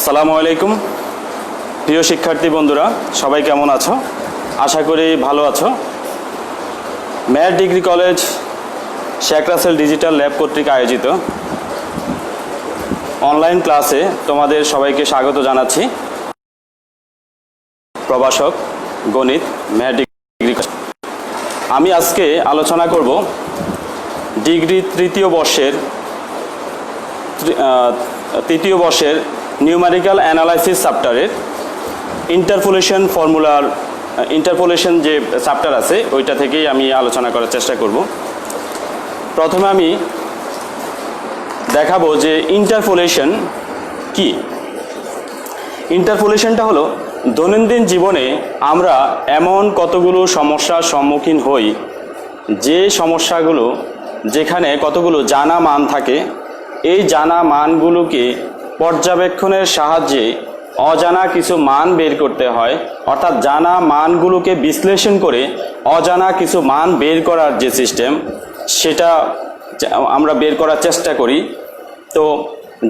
আসসালামু আলাইকুম প্রিয় শিক্ষার্থী বন্ধুরা, সবাই কেমন আছো? আশা করি ভালো আছো। মেয়ার degree college Sheikh Russel digital lab কর্তৃক আয়োজিত অনলাইন ক্লাসে তোমাদের সবাইকে স্বাগত জানাচ্ছি। প্রভাষক গণিত মেয়ার ডিগ্রি। আমি আজকে আলোচনা করব ডিগ্রি তৃতীয় বর্ষের নিউমেরিক্যাল অ্যানালাইসিস চ্যাপ্টারের ইন্টারপোলেশন যে চ্যাপ্টার আছে ওইটা থেকেই আমি আলোচনা করার চেষ্টা করব। প্রথমে আমি দেখাবো যে ইন্টারপোলেশন কি। ইন্টারপোলেশনটা হলো দৈনন্দিন জীবনে আমরা এমন কতগুলো সমস্যার সম্মুখীন হই যে সমস্যাগুলো যেখানে কতগুলো জানা মান থাকে, এই জানা মানগুলোকে পর্যবেক্ষণের সাহায্যে অজানা কিছু মান বের করতে হয়, অর্থাৎ জানা মানগুলোকে বিশ্লেষণ করে অজানা কিছু মান বের করার যে সিস্টেম সেটা আমরা বের করার চেষ্টা করি। তো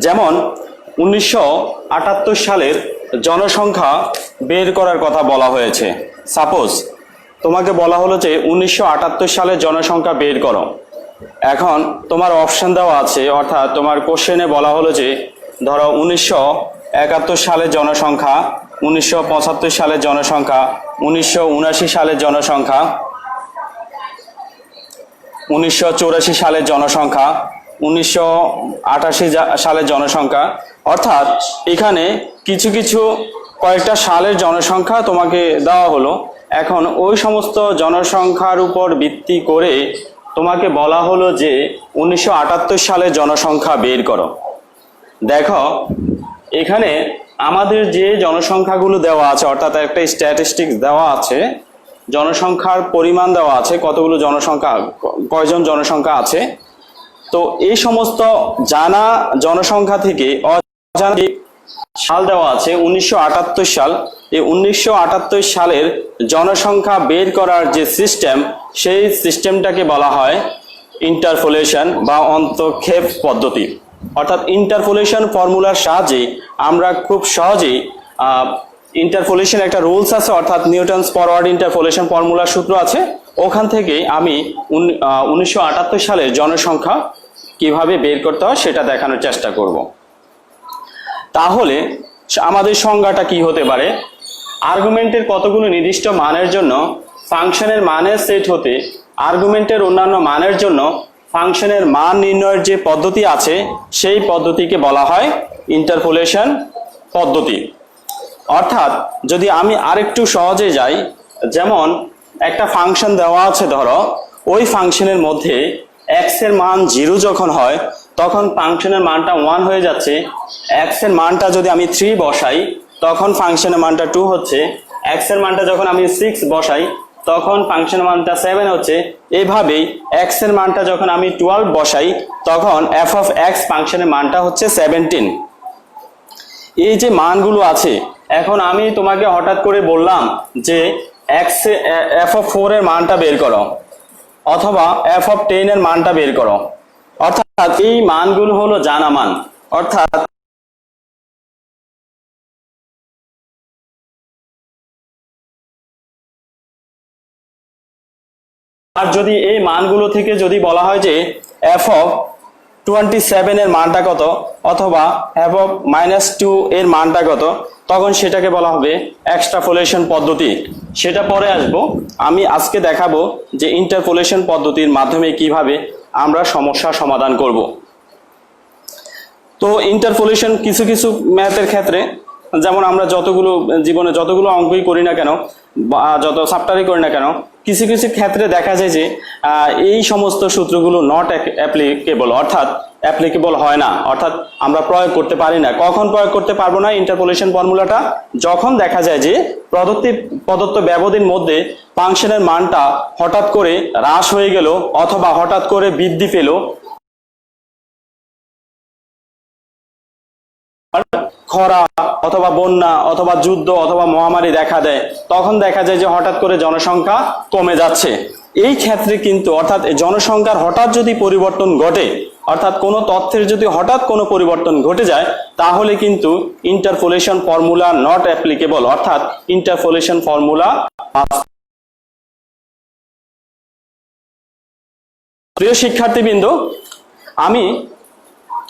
যেমন 1978 সালের জনসংখ্যা বের করার কথা বলা হয়েছে। সাপোজ তোমাকে বলা হলো যে 1978 সালের জনসংখ্যা বের করো। এখন তোমার অপশন দেওয়া আছে, অর্থাৎ তোমার কোশ্চেনে বলা হলো যে ধরো 1971 সালের জনসংখ্যা, 1975 সালের জনসংখ্যা, 1979 সালের জনসংখ্যা, 1984 সালের জনসংখ্যা, 1988 সালের জনসংখ্যা। অর্থাৎ এখানে কিছু কিছু কয়েকটা সালের জনসংখ্যা তোমাকে দেওয়া হলো। এখন ওই সমস্ত জনসংখ্যার উপর ভিত্তি করে তোমাকে বলা হলো যে 1978 সালের জনসংখ্যা বের করো। দেখো এখানে আমাদের যে জনসংখ্যাগুলো দেওয়া আছে, অর্থাৎ একটা স্ট্যাটিস্টিক্স দেওয়া আছে, জনসংখ্যার পরিমাণ দেওয়া আছে, কতগুলো জনসংখ্যা, কয়জন জনসংখ্যা আছে। তো এই সমস্ত জানা জনসংখ্যা থেকে অজানা সাল দেওয়া আছে 1978 সাল। এই 1978 সালের জনসংখ্যা বের করার যে সিস্টেম, সেই সিস্টেমটাকে বলা হয় ইন্টারপোলেশন বা অন্তক্ষেপ পদ্ধতি। অর্থাৎ ইন্টারপোলেশন ফর্মুলার সাহায্যে আমরা খুব সহজেই ইন্টারপোলেশন একটা রুলস আছে, অর্থাৎ নিউটনস ফরওয়ার্ড ইন্টারপোলেশন ফর্মুলার সূত্র আছে, ওখান থেকে আমি 1978 সালের জনসংখ্যা কিভাবে বের করতে হয় সেটা দেখানোর চেষ্টা করব। তাহলে আমাদের সংজ্ঞাটা কি হতে পারে? আর্গুমেন্টের কতগুলো নির্দিষ্ট মানের জন্য ফাংশনের মানের সেট হতে আর্গুমেন্টের অন্যান্য মানের জন্য ফাংশনের মান নির্ণয়ের যে পদ্ধতি আছে সেই পদ্ধতিকে বলা হয় ইন্টারপোলেশন পদ্ধতি। অর্থাৎ যদি আমি আরেকটু সহজে যাই, যেমন একটা ফাংশন দেওয়া আছে, ধরো ওই ফাংশনের মধ্যে x এর মান 0 যখন হয় তখন ফাংশনের মানটা 1 হয়ে যাচ্ছে। x এর মানটা যদি আমি 3 বসাই তখন ফাংশনের মানটা 2 হচ্ছে। x এর মানটা যখন আমি 6 বসাই তখন ফাংশনের মানটা 7 হচ্ছে। এইভাবেই x এর মানটা যখন আমি 12 বসাই তখন f অফ x ফাংশনের মানটা হচ্ছে 17। এই যে মানগুলো আছে, এখন আমি তোমাকে হঠাৎ করে বললাম যে f অফ 4 এর মানটা বের করো, অথবা f অফ 10 এর মানটা বের করো। অর্থাৎ এই মানগুলো হলো জানা মান। অর্থাৎ আর যদি এই মানগুলো থেকে যদি বলা হয় যে f অফ 27 এর মানটা কত, অথবা f অফ -2 এর মানটা কত, তখন সেটাকে বলা হবে এক্সট্রাপোলেশন পদ্ধতি। সেটা পরে আসবো। আমি আজকে দেখাবো যে ইন্টারপোলেশন পদ্ধতির মাধ্যমে কিভাবে আমরা সমস্যা সমাধান করব। তো ইন্টারপোলেশন কিছু কিছু ম্যাথের ক্ষেত্রে, যেমন আমরা জীবনে যতগুলো অঙ্কই করি না কেন বা যত চ্যাপ্টারই করি না কেন, কিছু কিছু ক্ষেত্রে দেখা যায় যে এই সমস্ত সূত্রগুলো নট অ্যাপ্লিকেবল, অর্থাৎ অ্যাপ্লিকেবল হয় না, অর্থাৎ আমরা প্রয়োগ করতে পারি না। কখন প্রয়োগ করতে পারবো না ইন্টারপোলেশন ফর্মুলাটা? যখন দেখা যায় যে প্রদত্ত ব্যবধির মধ্যে ফাংশনের মানটা হঠাৎ করে হ্রাস হয়ে গেল অথবা হঠাৎ করে বৃদ্ধি পেল, খরা অথবা বন্যা অথবা যুদ্ধ অথবা মহামারী দেখা দেয়, তখন দেখা যায় যে হঠাৎ করে জনসংখ্যা কমে যাচ্ছে। এই ক্ষেত্রে কিন্তু, অর্থাৎ জনসংখ্যার হঠাৎ যদি পরিবর্তন ঘটে অর্থাৎ কোনো তথ্যের যদি হঠাৎ কোনো পরিবর্তন ঘটে যায় তাহলে কিন্তু ইন্টারপোলেশন ফর্মুলা নট অ্যাপ্লিকেবল, অর্থাৎ ইন্টারপোলেশন ফর্মুলা। প্রিয় শিক্ষার্থীবৃন্দ, আমি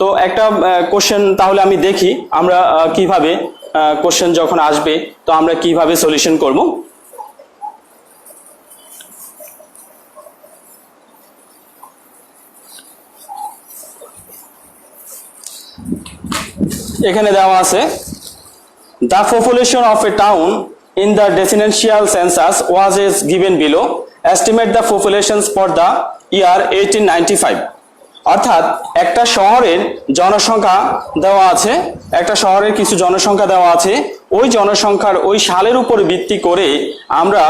তো একটা কোশ্চেন তাহলে আমি দেখি আমরা কিভাবে কোশ্চেন যখন আসবে তো আমরা কিভাবে সলিউশন করব। এখানে দেওয়া আছে the population of a town in the decennial census was as given below. Estimate the populations for the year 1895. অর্থাৎ একটা শহরের জনসংখ্যা দেওয়া আছে, একটা শহরের কিছু জনসংখ্যা দেওয়া আছে, ওই জনসংখ্যার ওই সালের উপর ভিত্তি করে আমরা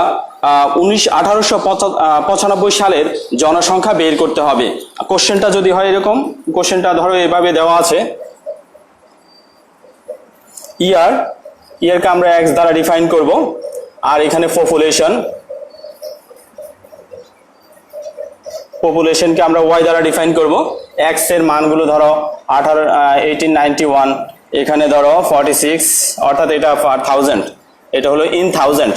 1895 সালের জনসংখ্যা বের করতে হবে। কোশ্চেনটা যদি হয় এরকম, কোশ্চেনটা ধরো এভাবে দেওয়া আছে, ইয়ারকে আমরা এক্স দ্বারা ডিফাইন করব, আর এখানে পপুলেশনকে আমরা ওয়াই দ্বারা ডিফাইন করব। এক্স এর মানগুলো ধরো 1891, এখানে ধরো 46, অর্থাৎ এটা 1000, এটা হলো ইন থাউজেন্ড,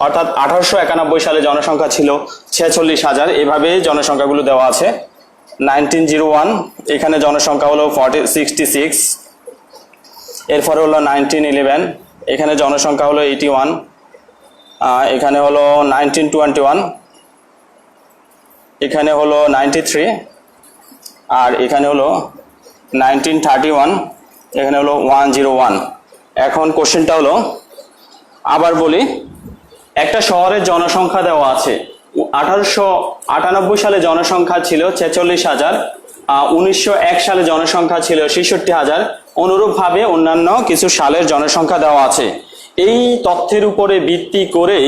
অর্থাৎ 1891 সালে জনসংখ্যা ছিল 46,000। এভাবে জনসংখ্যাগুলো দেওয়া আছে। 1901 এখানে জনসংখ্যা হলো 66, এরপরে হলো 1911 এখানে জনসংখ্যা হলো 81, এখানে হলো 1921 এখানে হলো 93, আর এখানে হলো 1931 এখানে হলো 101। এখন কোশ্চেনটা হলো, আবার বলি, একটা শহরের জনসংখ্যা দেওয়া আছে, 1898 সালে জনসংখ্যা ছিল 46,000, 1901 সালে জনসংখ্যা ছিল 66,000। অনুরূপভাবে অন্যান্য কিছু সালের জনসংখ্যা দেওয়া আছে। এই তথ্যের উপরে ভিত্তি করে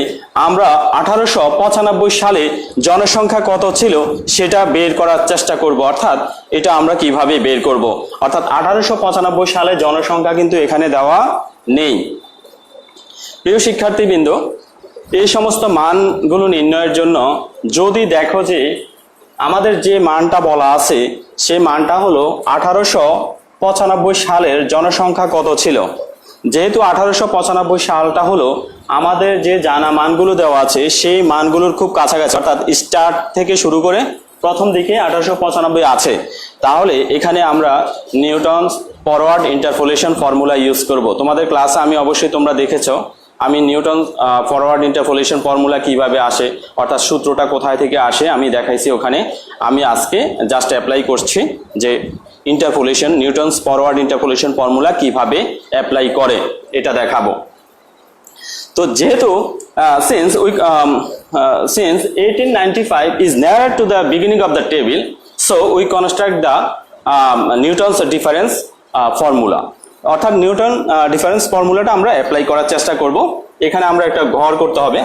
আমরা 1895 সালে জনসংখ্যা কত ছিল সেটা বের করার চেষ্টা করব। অর্থাৎ এটা আমরা কিভাবে বের করব, অর্থাৎ 1895 সালে জনসংখ্যা কিন্তু এখানে দেওয়া নেই। প্রিয় শিক্ষার্থীবৃন্দ, এই সমস্ত মানগুলো নির্ণয়ের জন্য যদি দেখো যে আমাদের যে মানটা বলা আছে সে মানটা হলো 1895 সালের জনসংখ্যা কত ছিল, যেহেতু 1895 সালটা হলো আমাদের যে জানা মানগুলো দেওয়া আছে সেই মানগুলোর খুব কাছাকাছি, অর্থাৎ স্টার্ট থেকে শুরু করে প্রথম দিকে 1895 আছে, তাহলে এখানে আমরা Newton's forward interpolation formula use করব। তোমাদের ক্লাসে আমি অবশ্যই তোমরা দেখেছো আমি নিউটন ফরওয়ার্ড ইন্টারপোলেশন ফর্মুলা কিভাবে আসে, অর্থাৎ সূত্রটা কোথায় থেকে আসে আমি দেখাইছি ওখানে। আমি আজকে জাস্ট অ্যাপ্লাই করছি যে interpolation, Newton's forward interpolation formula কিভাবে অ্যাপ্লাই করে এটা দেখাবো। তো যেহেতু since 1895 is nearer to the beginning of the table, so we construct the Newton's difference formula. অর্থাৎ নিউটন ডিফারেন্স ফর্মুলাটা আমরা অ্যাপ্লাই করার চেষ্টা করব। এখানে আমরা একটা ঘর করতে হবে।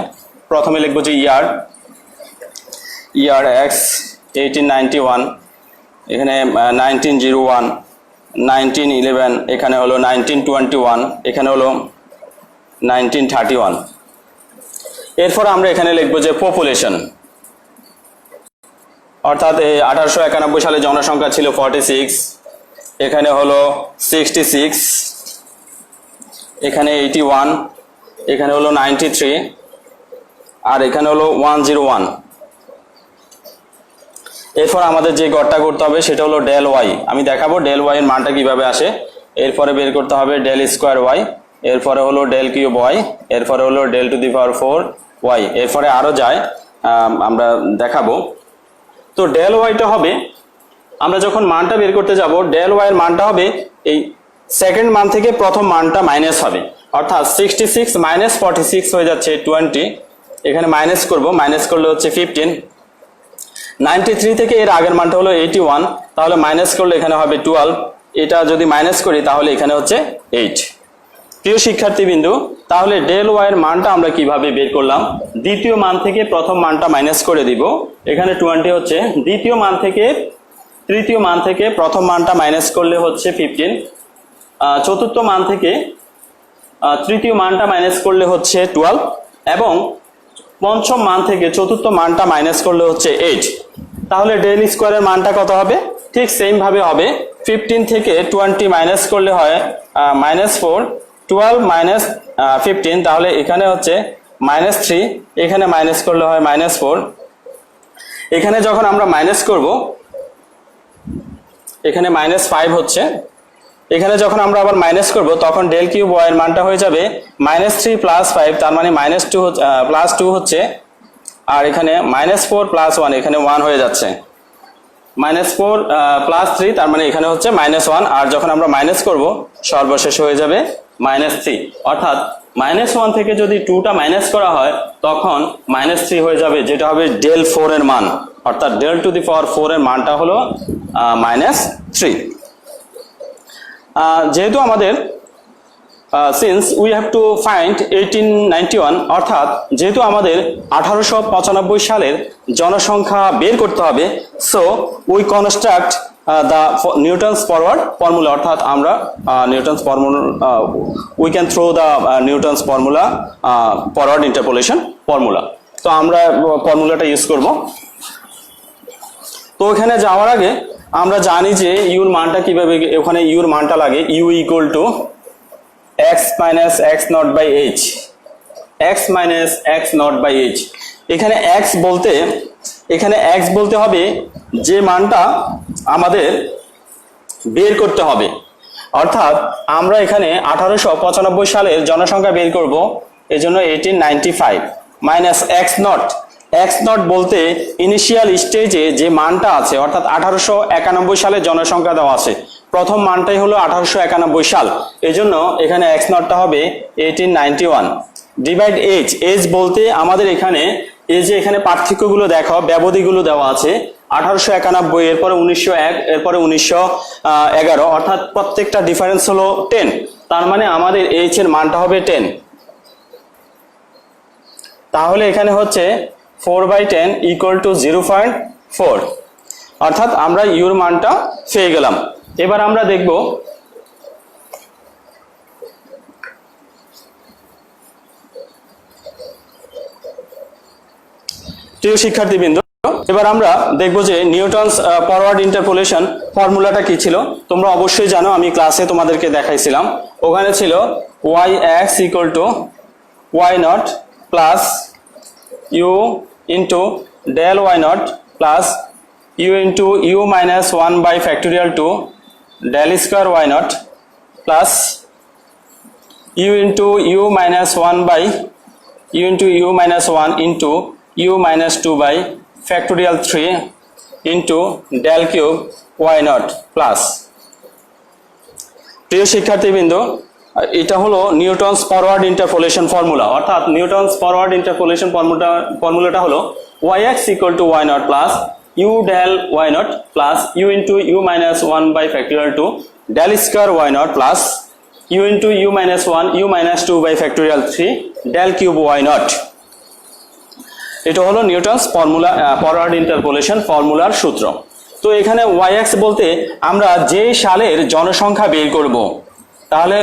প্রথমে লিখবো যে ইয়ার এক্স 1891, এখানে 1901, 1911, এখানে হলো 1921, এখানে হলো 1931। এরপর আমরা এখানে লিখবো যে পপুলেশন, অর্থাৎ 1891 সালে জনসংখ্যা ছিল 46, এখানে হলো 66, এখানে 81, এখানে হলো 93, আর এখানে হলো 101। এরপর আমাদের যে গড়টা করতে হবে সেটা হলো ডেল ওয়াই। আমি দেখাবো ডেল ওয়াই এর মানটা কিভাবে আসে। এরপরে বের করতে হবে ডেল স্কোয়ার ওয়াই, এরপরে হলো ডেল কিউব ওয়াই, এরপরে হলো del to the power 4 y, এরপরে আরো যায় আমরা দেখাবো। তো ডেল ওয়াইটা হবে, আমরা যখন মানটা বের করতে যাব ডেল ওয়াই এর মানটা হবে এই সেকেন্ড মান থেকে প্রথম মানটা মাইনাস হবে, অর্থাৎ 66 মাইনাস 46 হয়ে যাচ্ছে 20, এখানে মাইনাস করব, মাইনাস করলে হচ্ছে 15। 93 থেকে এর আগের মানটা হলো 81, তাহলে মাইনাস করলে এখানে হবে 12, এটা যদি মাইনাস করি তাহলে এখানে হচ্ছে 8। প্রিয় শিক্ষার্থীবৃন্দু, তাহলে ডেল ওয়াই এর মানটা আমরা কিভাবে বের করলাম, দ্বিতীয় মান থেকে প্রথম মানটা মাইনাস করে দিব, এখানে 20 হচ্ছে, দ্বিতীয় মান থেকে তৃতীয় মান থেকে প্রথম মানটা মাইনাস করলে হচ্ছে 15, চতুর্থ মান থেকে তৃতীয় মানটা মাইনাস করলে হচ্ছে 12, এবং পঞ্চম মান থেকে চতুর্থ মানটা মাইনাস করলে হচ্ছে 8। তাহলে ডেল স্কোয়ারের মানটা কত হবে? ঠিক সেম ভাবে হবে 15 থেকে 20 মাইনাস করলে হয় -4, 12 মাইনাস 15, তাহলে এখানে হচ্ছে -3, এখানে মাইনাস করলে হয় -4। এখানে যখন আমরা মাইনাস করব এখানে -5 হচ্ছে, এখানে যখন আমরা আবার মাইনাস করব তখন ডেল কিউব ওয়াই এর মানটা হয়ে যাবে -3 + 5, তার মানে -2 +2 হচ্ছে, আর এখানে -4 + 1, এখানে 1 হয়ে যাচ্ছে, -4 + 3, তার মানে এখানে হচ্ছে -1, আর যখন আমরা মাইনাস করব সর্বশেষ হয়ে যাবে -3, অর্থাৎ -1 থেকে যদি 2টা মাইনাস করা হয় তখন -3 হয়ে যাবে, যেটা হবে ডেল 4 এর মান, অর্থাৎ ডেল টু দি পাওয়ার 4 এর মানটা হলো -3। যেহেতু আমাদের since we have to find 1891, অর্থাৎ যেহেতু আমাদের 1895 সালের জনসংখ্যা বের করতে হবে, so we construct the Newton's forward formula, অর্থাৎ আমরা Newton's formula we can throw the Newton's formula forward interpolation formula, তো আমরা ফর্মুলাটা ইউজ করব। তো এখানে যাওয়ার আগে আমরা জানি যে ইউর মানটা কিভাবে, ওখানে ইউর মানটা লাগে u = x minus x naught by h, x minus x naught by h। এখানে x বলতে হবে যে মানটা আমাদের বের করতে হবে, অর্থাৎ আমরা এখানে 1895 সালের জনসংখ্যা বের করব, এজন্য 1895 মাইনাস x নট বলতে ইনিশিয়াল স্টেজে যে মানটা আছে, অর্থাৎ 1891 সালে জনসংখ্যা দেওয়া আছে, প্রথম মানটাই হলো 1891 সাল, এজন্য এখানে x নটটা হবে 1891 ডিভাইড h বলতে আমাদের এখানে এই যে এখানে পার্থক্যগুলো দেখো, ব্যবধিগুলো দেওয়া আছে, 1891, এরপরে 1901, এরপরে 1911, অর্থাৎ প্রত্যেকটা ডিফারেন্স হলো 10, তার মানে আমাদের h এর মানটা হবে 10। তাহলে এখানে হচ্ছে 4/10 = 0.4, অর্থাৎ আমরা ইউর মানটা পেয়ে গেলাম। এবার আমরা দেখব প্রিয় শিক্ষার্থীবৃন্দ, এবার আমরা দেখব যে নিউটনস ফরওয়ার্ড ইন্টারপোলেশন ফর্মুলাটা কি ছিল। তোমরা অবশ্যই জানো, আমি ক্লাসে তোমাদেরকে দেখাইছিলাম, ওখানে ছিল y(x) = y0 plus u into del y0 plus u into u minus 1 by factorial 2 del square y0 plus u into u minus 1 by u into u minus 1 into u minus 2 by factorial 3 into del cube y0 plus। প্রিয় শিক্ষার্থীবৃন্দ, এটা হলো Newton's forward interpolation formula, অর্থাৎ Newton's forward interpolation ফর্মুলাটা হলো y(x) = y0 plus u del y0 plus u into u minus 1 by factorial 2 del square y0 plus u into u minus 1 u minus 2 by factorial 3 del cube y0। এটা হলো Newton's forward interpolation ফর্মুলার সূত্র। তো এখানে y(x) বলতে আমরা যে সালের জনসংখ্যা বের করব, তাহলে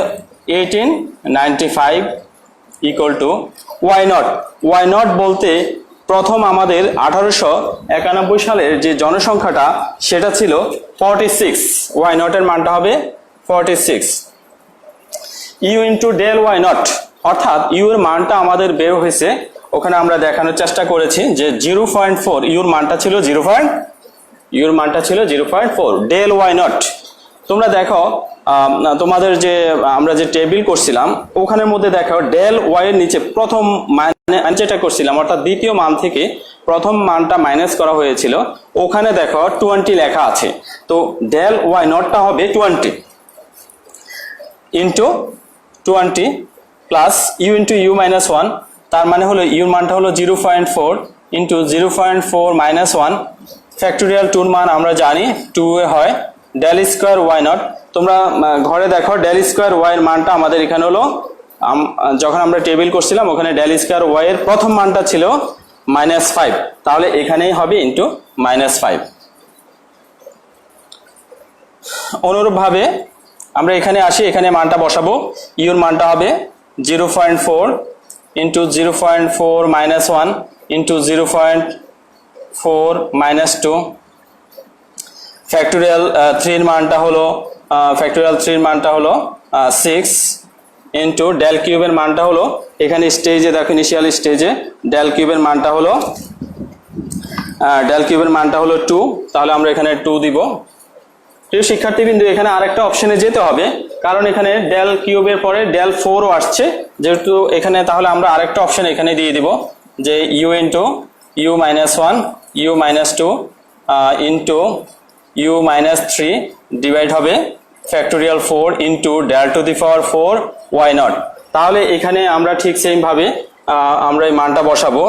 1895 = y0 বলতে প্রথম আমাদের 1891 সালের যে জনসংখ্যাটা সেটা ছিল 46, y0 এর মানটা হবে 46। u into del y0, অর্থাৎ u এর মানটা আমাদের বের হয়েছে, ওখানে আমরা দেখানোর চেষ্টা করেছি যে 0.4, ইউর মানটা ছিল 0.4 del y0। তোমরা দেখো তোমাদের যে আমরা যে টেবিল করছিলাম ওখানের মধ্যে দেখো ডেল ওয়াই এর নিচে প্রথম মানে যেটা করছিলাম, অর্থাৎ দ্বিতীয় মান থেকে প্রথম মানটা মাইনাস করা হয়েছিল, ওখানে দেখো 20 লেখা আছে, তো ডেল ওয়াই নটটা হবে 20 into 20 plus u into u minus 1, তার মানে হলো ইউর মানটা হলো 0.4 ইন্টু 0.4 মাইনাস 1 ফ্যাক্টোরিয়াল 2 মান আমরা জানি 2 এ হয় ডেল স্কোয়ার ওয়াই নট। তোমরা ঘরে দেখো ডেল স্কোয়ার ওয়াই এর মানটা আমাদের এখানে হলো, যখন আমরা টেবিল করছিলাম ওখানে ডেল স্কোয়ার ওয়াই এর প্রথম মানটা ছিল -5, তাহলে এখানেই হবে ইন্টু -5। অনুরূপভাবে আমরা এখানে আসি, এখানে মানটা বসাবো, ইউর মানটা হবে 0.4 into 0.4 minus 1 into 0.4 minus 2, factorial 3 এর মানটা হলো ফ্যাক্টোরিয়াল 3 এর মানটা হলো 6 ইন্টু ডেল কিউবের মানটা হলো, এখানে স্টেজে দেখো ইনিশিয়াল স্টেজে ডেল কিউবের মানটা হলো 2, তাহলে আমরা এখানে 2 দিব। প্রিয় শিক্ষার্থীবৃন্দ, এখানে আরেকটা অপশনে যেতে হবে, কারণ এখানে ডেল কিউবের পরে ডেল 4ও আসছে, যেহেতু এখানে তাহলে আমরা আরেকটা অপশন এখানে দিয়ে দিব যে u into u minus 1 u minus 2 into u minus 3 divide হবে factorial 4 into del to the power 4 y nought. তাহলে এখানে আমরা ঠিক সেমভাবে আমরা এই মানটা বসাবো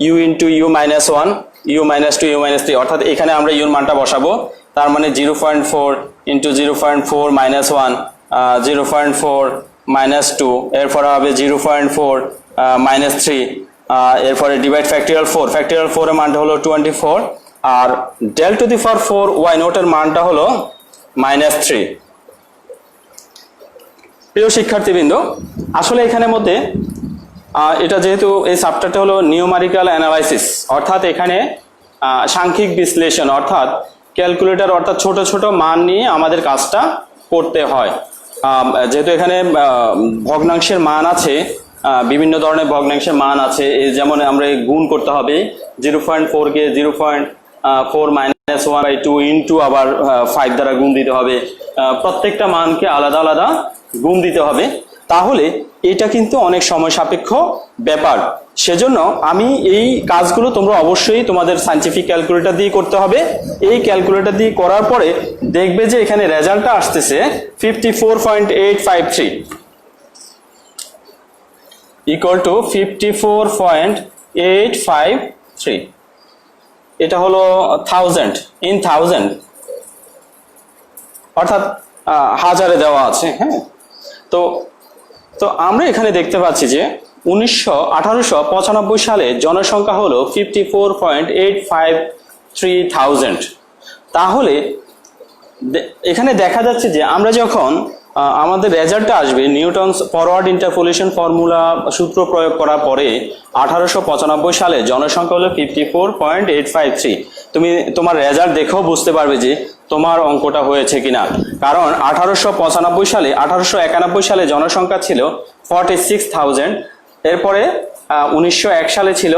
u into u minus 1 u minus 2 u minus 3, অর্থাৎ এখানে আমরা ইউর মানটা বসাবো, তার মানে 0.4 ইন্টু 0.4 মাইনাস 1 0.4 মাইনাস 2, এরপরে হবে 0.4 মাইনাস 3, এরপরে ডিভাইড ফ্যাক্টোরিয়াল 4 এর মানটা হলো 24, আর del to the power 4 y নটের মানটা হলো মাইনাস 3। প্রিয় শিক্ষার্থীবৃন্দ, আসলে এখানের মধ্যে এটা যেহেতু এই চ্যাপ্টারটা হলো নিউমারিক্যাল অ্যানালাইসিস, অর্থাৎ এখানে সাংখ্যিক বিশ্লেষণ, অর্থাৎ ক্যালকুলেটর, অর্থাৎ ছোট ছোট মান নিয়ে আমাদের কাজটা করতে হয়। যেহেতু এখানে ভগ্নাংশের মান আছে, বিভিন্ন ধরনের ভগ্নাংশের মান আছে, যেমন আমরা গুণ করতে হবে 0.4 কে 0.4 মাইনাস 1/2 ইন্টু আবার 5 দ্বারা গুণ দিতে হবে, প্রত্যেকটা মানকে আলাদা আলাদা গুণ দিতে হবে। তাহলে এটা কিন্তু অনেক সময় সাপেক্ষ ব্যাপার, সেজন্য আমি এই কাজগুলো তোমরা অবশ্যই তোমাদের সায়েন্টিফিক ক্যালকুলেটর দিয়ে করতে হবে। এই ক্যালকুলেটর দিয়ে করার পরে দেখবে যে এখানে রেজাল্টটা আসতেছে 54.853 ইকুয়াল টু 54.853, এটা হলো 1000 ইন 1000, অর্থাৎ হাজারে দেওয়া আছে। হ্যাঁ, তো আমরা এখানে দেখতে পাচ্ছি যে 1895 সালে জনসংখ্যা হলো 54.853,000। তাহলে এখানে দেখা যাচ্ছে যে আমরা যখন আমাদের রেজাল্টটা আসবে নিউটনস ফরওয়ার্ড ইন্টারপোলেশন ফর্মুলা সূত্র প্রয়োগ করার পরে 1895 সালে জনসংখ্যা হলো 54.853। তুমি তোমার রেজাল্ট দেখেও বুঝতে পারবে যে তোমার অঙ্কটা হয়েছে কিনা, কারণ 1891 সালে জনসংখ্যা ছিল 46,000, এরপরে 1901 সালে ছিল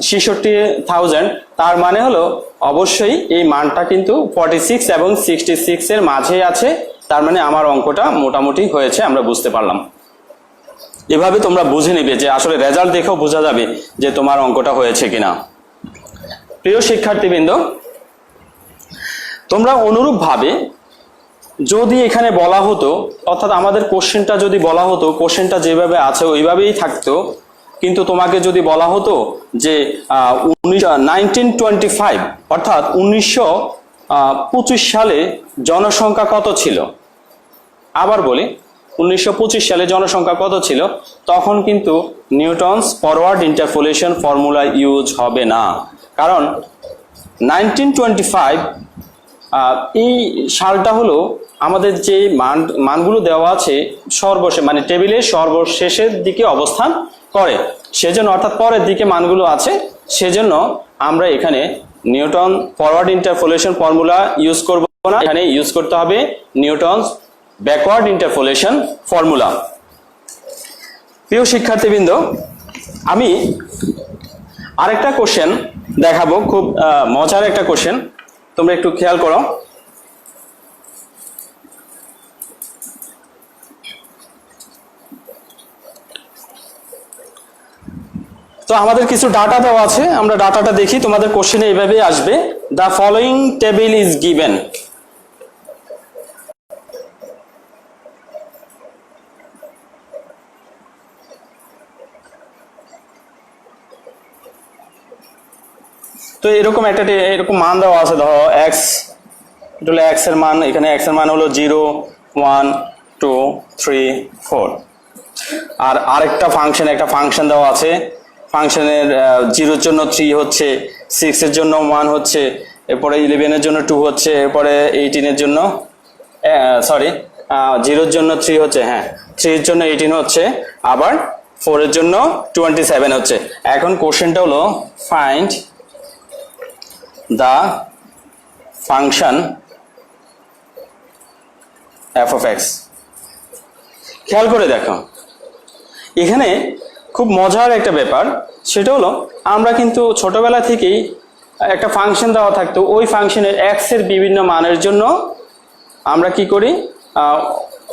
66,000, তার মানে হলো অবশ্যই এই মানটা কিন্তু 46 এবং 66 এর মাঝে আছে, তার মানে আমার অঙ্কটা মোটামুটি হয়েছে, আমরা বুঝতে পারলাম। এভাবে তোমরা বুঝে নিবে যে আসলে রেজাল্ট দেখেও বোঝা যাবে যে তোমার অঙ্কটা হয়েছে কিনা। প্রিয় শিক্ষার্থীবৃন্দ, তোমরা অনুরূপভাবে যদি এখানে বলা হতো, অর্থাৎ আমাদের কোশ্চেনটা যদি বলা হতো, কোশ্চেনটা যেভাবে আছে ওইভাবেই থাকতো, কিন্তু তোমাকে যদি বলা হতো যে 1925 অর্থাৎ 1925 সালে জনসংখ্যা কত ছিল, আবার বলি 1925 সালে জনসংখ্যা কত ছিল, তখন কিন্তু Newton's forward interpolation formula use হবে না, কারণ 1925 এই সালটা হলো আমাদের যে মানগুলো দেওয়া আছে সর্বশেষ, মানে টেবিলের সর্বশেষের দিকে অবস্থান করে, সেজন্য অর্থাৎ পরের দিকে মানগুলো আছে, সেজন্য আমরা এখানে Newton forward interpolation formula use করব না, এখানে ইউজ করতে হবে নিউটনস ব্যাকওয়ার্ড ইন্টারপোলেশন ফর্মুলা। প্রিয় শিক্ষার্থীবৃন্দ, আমি আরেকটা কোশ্চেন দেখাবো, খুব মজার একটা কোশ্চেন, তোমরা একটু খেয়াল করো। তো আমাদের কিছু ডাটা দেওয়া আছে, আমরা ডাটাটা দেখি, তোমাদের কোশ্চেনে এইভাবে আসবে, the following table is given. তো এরকম এরকম মান দেওয়া আছে, ধরো এক্স, এটা হলো এক্স এর মান, এখানে এক্স এর মান হলো 0 1 2 3 4, আর আরেকটা ফাংশন দেওয়া আছে, ফাংশনের 0 এর জন্য 3 হচ্ছে, 6 এর জন্য 1 হচ্ছে, এরপরে 11 এর জন্য 2 হচ্ছে, এরপরে 18 এর জন্য 0 এর জন্য 3 হচ্ছে, হ্যাঁ 3 এর জন্য 18 হচ্ছে, আবার 4 এর জন্য 27 হচ্ছে। এখন কোশ্চেনটা হলো find the function f of x। খেয়াল করে দেখো, এখানে খুব মজার একটা ব্যাপার, সেটা হলো আমরা কিন্তু ছোটবেলা থেকেই একটা ফাংশন দেওয়া থাকতো, ওই ফাংশনের x এর বিভিন্ন মানের জন্য আমরা কি করি,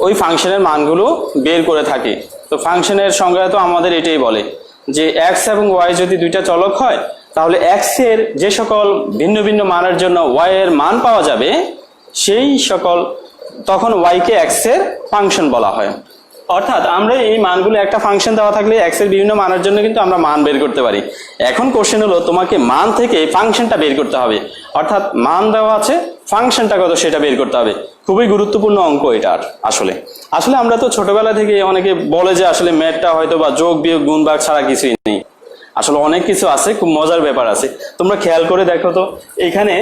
ওই ফাংশনের মানগুলো বের করে থাকি। তো ফাংশনের সংজ্ঞা তো আমাদের এটাই বলে যে x এবং y যদি দুইটা চলক হয়, তাহলে x এর যে সকল ভিন্ন ভিন্ন মানের জন্য y এর মান পাওয়া যাবে, সেই সকল তখন y কে x এর ফাংশন বলা হয়। অর্থাৎ আমরা এই মানগুলো একটা ফাংশন দেওয়া থাকলে x এর বিভিন্ন মানের জন্য কিন্তু আমরা মান বের করতে পারি। এখন কোশ্চেন হলো তোমাকে মান থেকে ফাংশনটা বের করতে হবে, অর্থাৎ মান দেওয়া আছে, ফাংশনটা কত সেটা বের করতে হবে। খুবই গুরুত্বপূর্ণ অঙ্ক এটা। আসলে আসলে আমরা তো ছোটবেলা থেকে অনেকে বলে যে আসলে ম্যাথটা হয়তো বা যোগ বিয়োগ গুণ ভাগ ছাড়া কিছুই নেই, আসলে অনেক কিছু আছে, খুব মজার ব্যাপার আছে। তোমরা খেয়াল করে দেখো তো, এখানে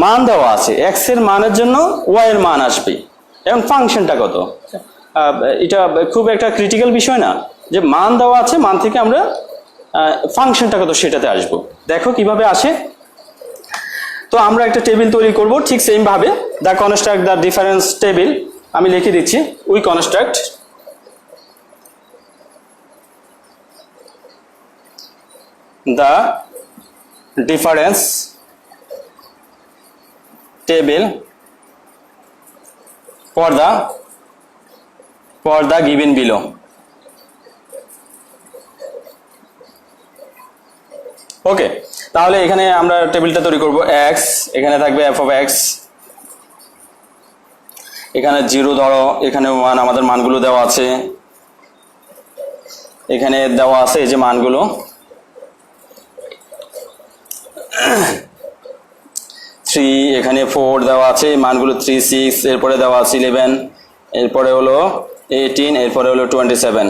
মান দেওয়া আছে, x এর মানের জন্য y এর মান আসবে, এবং ফাংশনটা কত, এটা খুব একটা ক্রিটিক্যাল বিষয় না, যে মান দেওয়া আছে, মান থেকে আমরা ফাংশনটা কত সেটাতে আসব। দেখো কিভাবে আসে। তো আমরা একটা টেবিল তৈরি করব, ঠিক সেম ভাবে the construct the difference table. আমি লিখে দিচ্ছি, we construct the difference table for the given below। ওকে, তাহলে এখানে আমরা টেবিলটা তৈরি করব। x, এখানে থাকবে f of x, এখানে 0 ধরো, এখানে 1, আমাদের মানগুলো দেওয়া আছে, এখানে দেওয়া আছে এই যে মানগুলো, 3, এখানে 4 দেওয়া আছে, মানগুলো 3, 6, এরপরে দেওয়া আছে 11, এরপরে হলো 18, এরপরে হলো 27,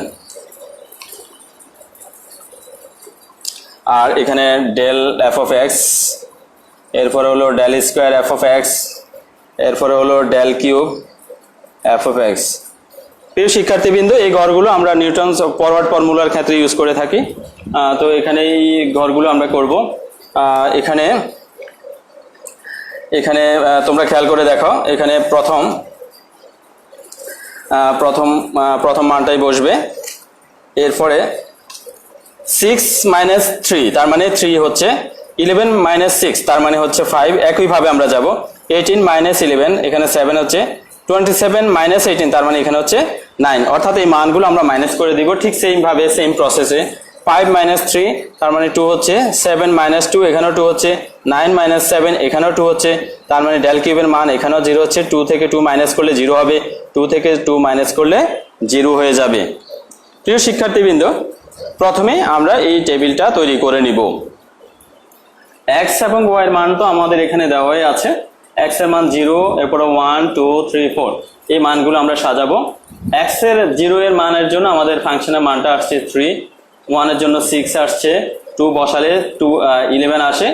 আর এখানে ডেল এফ অফ এক্স, এরপরে হলো del square f of x, এরপরে হলো del cube f of x. প্রিয় শিক্ষার্থীবৃন্দ, এই ঘরগুলো আমরা নিউটনস ফরওয়ার্ড ফর্মুলার ক্ষেত্রে ইউজ করে থাকি। তো এখানে এই ঘরগুলো আমরা করব। এখানে এখানে তোমরা খেয়াল করে দেখো, এখানে প্রথম মানটাই বসবে, এরপরে 6 মাইনাস 3, তার মানে 3 হচ্ছে, 11 মাইনাস 6, তার মানে হচ্ছে 5। একইভাবে আমরা যাব 18 মাইনাস 11, এখানে 7 হচ্ছে, 27 মাইনাস 18, তার মানে এখানে হচ্ছে 9। অর্থাৎ এই মানগুলো আমরা মাইনাস করে দিব, ঠিক সেম ভাবে সেম প্রসেসে। 5 মাইনাস 3, তার মানে 2 হচ্ছে, 7 মাইনাস 2, এখানেও 2 হচ্ছে, 9 মাইনাস 7, এখানেও 2 হচ্ছে, তার মানে ডেল কিউবের মান এখানেও 0 হচ্ছে। 2 থেকে 2 মাইনাস করলে 0 হবে, 2 থেকে 2 মাইনাস করলে 0 হয়ে যাবে। প্রিয় শিক্ষার্থীবৃন্দ, প্রথমে আমরা এই টেবিলটা তৈরি করে নিব। x এবং y এর মান তো আমাদের এখানে দেওয়াই আছে। x এর মান 0, এরপরে 1, 2, 3, 4, এই মানগুলো আমরা সাজাবো। x এর 0 এর মানের জন্য আমাদের ফাংশনের মানটা আসছে 3, 1 এর জন্য 6 আসছে, 2 বসালে 11 আসে,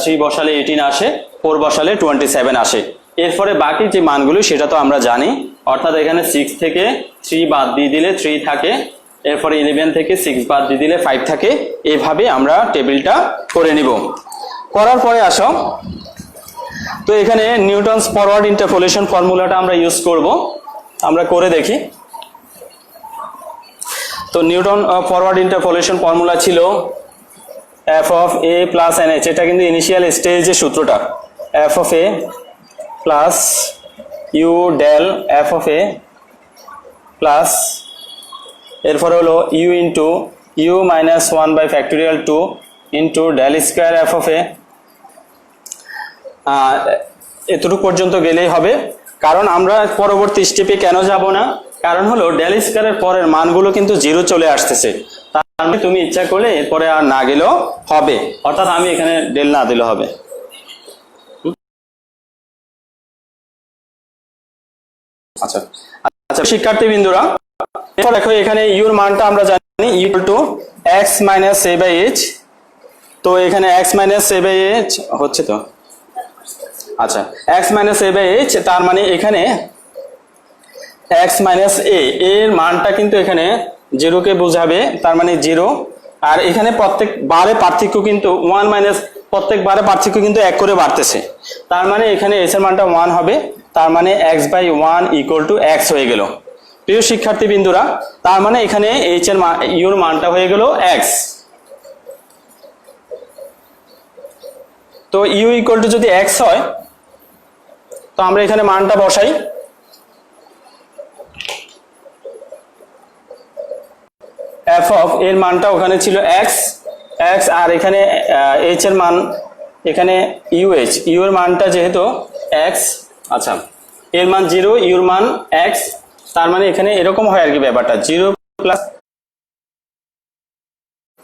3 বসালে 18 আসে, 4 বসালে 27 আসে। এরপরে বাকি যে মানগুলো সেটা তো আমরা জানি, অর্থাৎ এখানে 6 থেকে 3 বাদ দিয়ে দিলে 3 থাকে, এরপরে 11 থেকে 6 বাদ দিয়ে দিলে 5 থাকে। এইভাবে আমরা টেবিলটা করে নিব। করার পরে আসো, তো এখানে নিউটনস ফরওয়ার্ড ইন্টারপোলেশন ফর্মুলাটা আমরা ইউজ করব, আমরা করে দেখি। তো নিউটন ফরওয়ার্ড ইন্টারপোলেশন ফর্মুলা ছিল f of a plus n h, এটা কিন্তু ইনিশিয়াল স্টেজের সূত্রটা, f of a plus u del f of a plus, এরপরে হলো u into u minus 1 by factorial 2 into del square f of a. এতটুকু পর্যন্ত গেলেই হবে, কারণ আমরা পরবর্তী স্টেপে কেন যাব না, কারণ হলো ডেল স্কোয়ারের পরের মানগুলো কিন্তু 0 চলে আসতেছে, তার মানে তুমি ইচ্ছা করলে এরপরে আর না গেলেও হবে, অর্থাৎ আমি এখানে ডেল না দিলে হবে। আচ্ছা আচ্ছা শিক্ষার্থীবৃন্দরা, এরপর দেখো এখানে ইউর মানটা আমরা জানি equal to x minus a by h। তো এখানে x minus a by h হচ্ছে, তো আচ্ছা x minus a by h, তার মানে এখানে x মাইনাস a এর মানটা কিন্তু এখানে জিরোকে বোঝাবে, তার মানে 0। আর এখানে প্রত্যেক বারে পার্থক্য কিন্তু 1 মাইনাস, প্রত্যেক বারে পার্থক্য কিন্তু 1 করে বাড়তেছে, তার মানে এখানে এস এর মানটা 1 হবে, তার মানে x/1 = x হয়ে গেল। প্রিয় শিক্ষার্থী বিন্দুরা, তার মানে এখানে এইচ এর ইউর মানটা হয়ে গেল x। তো ইউ = যদি x হয়, তো আমরা এখানে মানটা বসাই। f অফ এর মানটা ওখানে ছিল x, আর এখানে h এর মান, এখানে ইউ এর মানটা যেহেতু x, আচ্ছা এর মান 0, ইউর মান x, তার মানে এখানে এরকম হয় আর কি ব্যাপারটা, 0 plus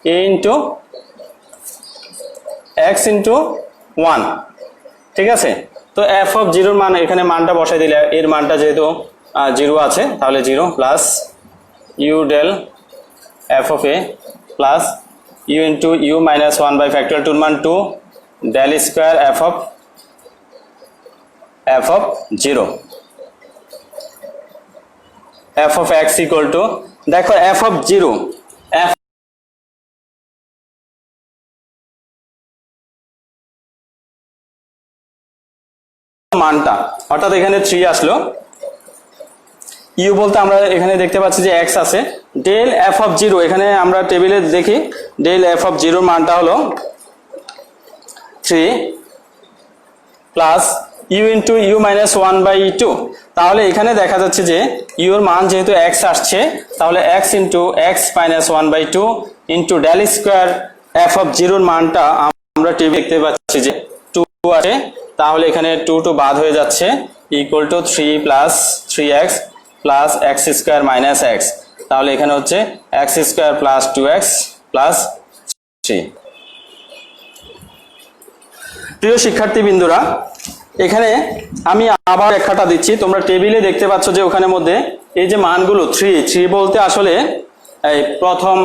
a into x into 1, ঠিক আছে। তো f অফ 0 মান, এখানে মানটা বসাই দিলে, এর মানটা যেহেতু 0 আছে, তাহলে 0 plus u del f of a plus u into u minus 1/2 এর মান 2 del square f of 0, f of x equal to, দেখো f অফ 0, f মানটা, অর্থাৎ এখানে 3 আসলো, ইউ বলতে আমরা এখানে দেখতে পাচ্ছি যে x আছে, ডেল f অফ 0, এখানে আমরা টেবিলে দেখি ডেল f অফ 0 মানটা হলো 3 plus u into u minus 1/2, তাহলে এখানে দেখা যাচ্ছে যে ইউর মান যেহেতু x আসছে, তাহলে x into x minus 1/2 into del square f of 0 মানটা আমরা টেবিলে দেখতে পাচ্ছি যে 2 আছে, তাহলে এখানে 2 বাদ হয়ে যাচ্ছে, equal to 3 plus 3x plus x square minus x, তাহলে এখানে হচ্ছে x square plus 2x plus 3। প্রিয় শিক্ষার্থী বিন্দুরা, এখানে আমি আবার ব্যাখ্যাটা দিচ্ছি, তোমরা টেবিলে দেখতে পাচ্ছ যে ওখানে মধ্যে এই যে মানগুলো 3 বলতে আসলে এই প্রথম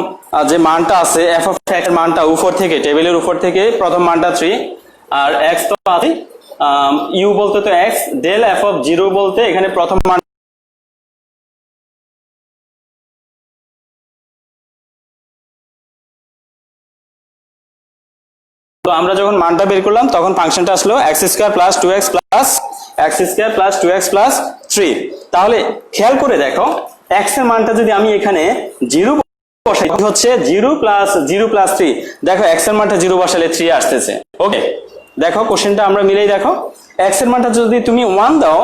যে মানটা আছে f অফ x এর মানটা উপর থেকে, টেবিলের উপর থেকে প্রথম মানটা 3, আর x তো আছে, ইউ বলতে তো x, ডেল f অফ 0 বলতে এখানে প্রথম মান, তো আমরা যখন মানটা বের করলাম তখন ফাংশনটা আসলো x square plus 2x plus 3। তাহলে খেয়াল করে দেখো, x এর মানটা যদি আমি এখানে 0 বসাই, হচ্ছে 0 প্লাস 3, দেখো x এর মানটা 0 বসালে 3 আসতেছে। ওকে, দেখো কোশ্চেনটা আমরা মিলেই দেখো, x এর মানটা যদি তুমি 1 দাও,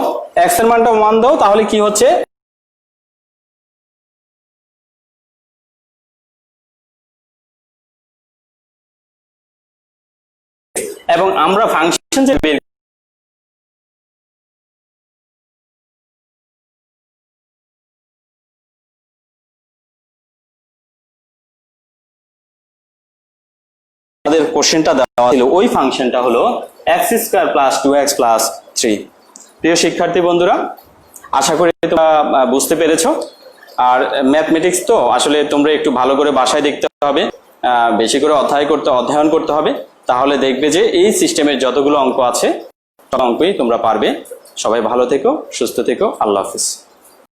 x এর মানটা 1 দাও, তাহলে কি হচ্ছে, এবং আমরা ফাংশন যে বের আমাদের কোশ্চেনটা দেওয়া ছিল, ওই ফাংশনটা হলো x square plus 2x plus 3। প্রিয় শিক্ষার্থী বন্ধুরা, আশা করি তোমরা বুঝতে পেরেছো। আর ম্যাথমেটিক্স তো আসলে তোমরা একটু ভালো করে বাসায় দেখতে হবে, বেশি করে অধ্যয়ন করতে হবে, তাহলে দেখবে যে এই সিস্টেমের যতগুলো অঙ্ক আছে সব অঙ্কই তোমরা পারবে। সবাই ভালো থেকো, সুস্থ থেকো, আল্লাহ হাফিজ।